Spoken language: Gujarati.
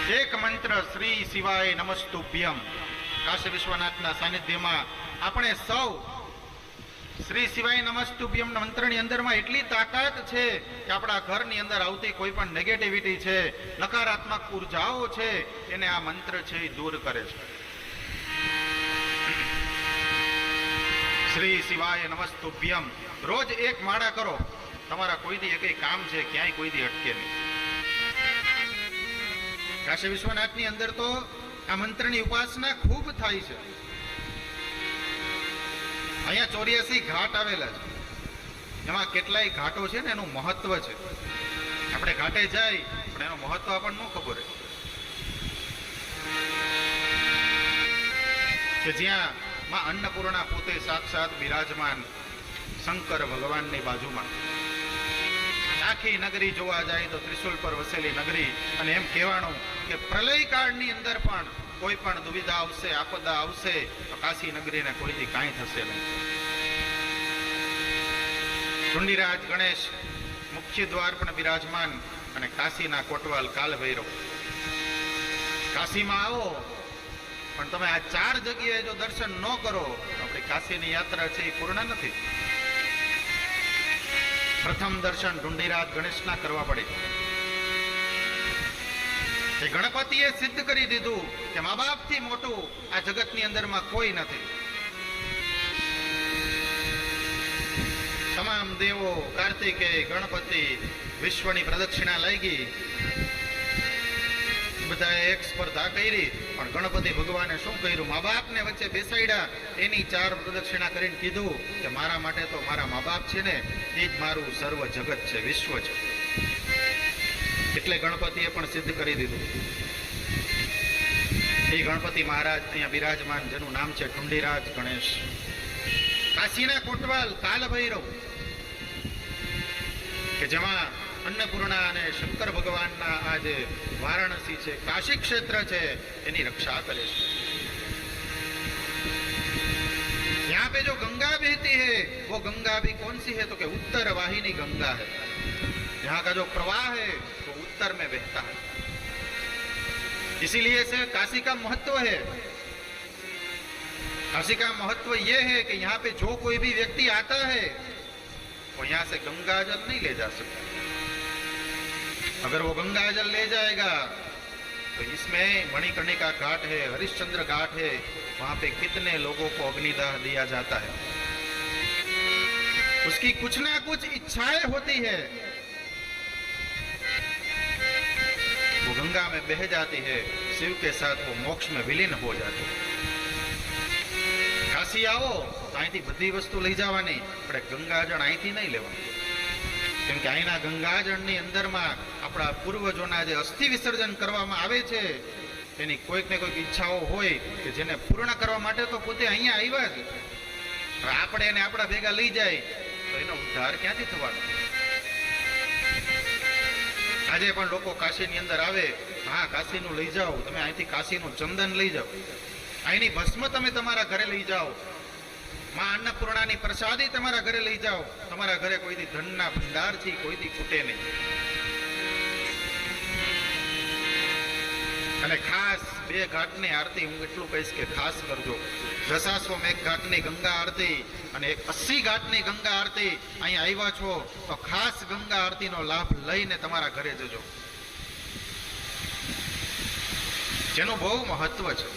એક મંત્ર શ્રી શિવાય નમસ્તુભ્યમ. કાશી વિશ્વનાથના સાનિધ્યમાં આપણે સૌ શ્રી શિવાય નમસ્તુભ્યમ મંત્રની અંદરમાં એટલી તાકાત છે કે આપણા ઘરની અંદર આવતી કોઈ પણ નેગેટિવિટી છે, નકારાત્મક ઉર્જાઓ છે, એને આ મંત્ર છે એ દૂર કરે છે. શ્રી શિવાય નમસ્તુભ્યમ રોજ એક માળા કરો. તમારા કોઈ દી એકઈ કામ છે ક્યાંય કોઈ દી અટકે નહીં. કાશી વિશ્વનાથની અંદર તો આ મંત્રની ઉપાસના ખૂબ થાય છે. અહીંયા 84 ઘાટ આવેલા છે. એમાં કેટલાય ઘાટો છે ને એનું મહત્વ છે. આપણે ઘાટે જાય પણ એનું મહત્વ આપણને ન ખબર હોય કે જ્યાં માં અન્નપૂર્ણા પોતે સાક્ષાત બિરાજમાન શંકર ભગવાનની બાજુમાં. આખી નગરી જોવા જાય તો ત્રિશુલ પર વસેલી નગરી. અને એમ કહેવાનું કે પ્રલય કાળની અંદર પણ કોઈ પણ દુવિધા આવશે, આપદા આવશે તો કાશી નગરીને કોઈથી કાંઈ થશે નહીં. ઢુંડીરાજ ગણેશ મુખ્ય દ્વાર પણ બિરાજમાન અને કાશીના કોટવાલ કાલભૈરવ. કાશીમાં આવો પણ તમે આ 4 જગ્યાએ જો દર્શન ન કરો તો આપણી કાશીની યાત્રા છે એ પૂર્ણ નથી. પ્રથમ દર્શન ઢુંડીરાજ ગણેશના કરવા પડે. એ ગણપતિએ સિદ્ધ કરી દીધું કે મા બાપથી મોટું આ જગતની અંદરમાં કોઈ નથી. તમામ દેવો કાર્તિકેય ગણપતિ વિશ્વની પ્રદક્ષિણા લઈ ગઈ. બધાએ એક સ્પર્ધા કરી પણ ગણપતિ ભગવાને શું કર્યું? મા બાપને વચ્ચે બેસાડ્યા. એની 4 પ્રદક્ષિણા કરીને કીધું કે મારા માટે તો મારા મા બાપ છે ને એ જ મારું સર્વ જગત છે, વિશ્વ છે. એટલે ગણપતિએ પણ સિદ્ધ કરી દીધું. એ ગણપતિ મહારાજ અહીંયા બિરાજમાન જેનું નામ છે ઢુંડીરાજ ગણેશ. કાશીના કોટવાલ કાલભૈરવ કે જેમાં અન્નપૂર્ણા અને શંકર ભગવાનના આ જે વારાણસી છે, કાશી ક્ષેત્ર છે, એની રક્ષા કરે છે. यहाँ पे जो गंगा बहती है वो गंगा भी कौन सी है तो कि उत्तर वाहिनी गंगा है. यहाँ का जो प्रवाह है वो उत्तर में बहता है. इसीलिए से काशी का महत्व है. काशी का महत्व ये है कि यहाँ पे जो कोई भी व्यक्ति आता है वो यहाँ से गंगा जल नहीं ले जा सकता. अगर वो गंगा जल ले जाएगा तो इसमें मणिकर्णिका घाट है, हरिश्चंद्र घाट है, वहां पे कितने लोगों को अग्निदाह दिया जाता है. उसकी कुछ ना कुछ इच्छाएं होती है, वो गंगा में बह जाती है, शिव के साथ वो मोक्ष में विलीन हो जाती है. काशी आओ तो અહીંથી બધી વસ્તુ લઈ જવાની, આપણે ગંગાજળ અહીંથી નહીં લેવાનું. કેમ કે અહીંના ગંગાજળની અંદરમાં આપણા પૂર્વજોના જે અસ્થિ વિસર્જન કરવામાં આવે છે એની કોઈક ને કોઈક ઈચ્છાઓ હોય કે જેને પૂર્ણ કરવા માટે તો પોતે અહીંયા આવ્યા છે. આપણે એને આપણા ભેગા લઈ જાય તો એનો ઉદ્ધાર ક્યાંથી થવાનો? આજે પણ લોકો કાશીની અંદર આવે, હા કાશીનું લઈ જાઓ, તમે અહીંથી કાશીનું ચંદન લઈ જાઓ, અહીંની ભસ્મ તમે તમારા ઘરે લઈ જાઓ, માં અન્નપૂર્ણાની પ્રસાદી તમારા ઘરે લઈ જાઓ. તમારા ઘરે કોઈથી ધનના ભંડારથી કોઈથી ખૂટે નહીં. અને ખાસ 2 ઘાટની આરતી હું એટલું કહીશ કે ખાસ કરજો. દશાશ્વમેઘ ઘાટની ગંગા આરતી અને 80 ઘાટની ગંગા આરતી. અહીં આવ્યા છો તો ખાસ ગંગા આરતીનો લાભ લઈને તમારા ઘરે જજો, જેનું બહુ મહત્વ છે.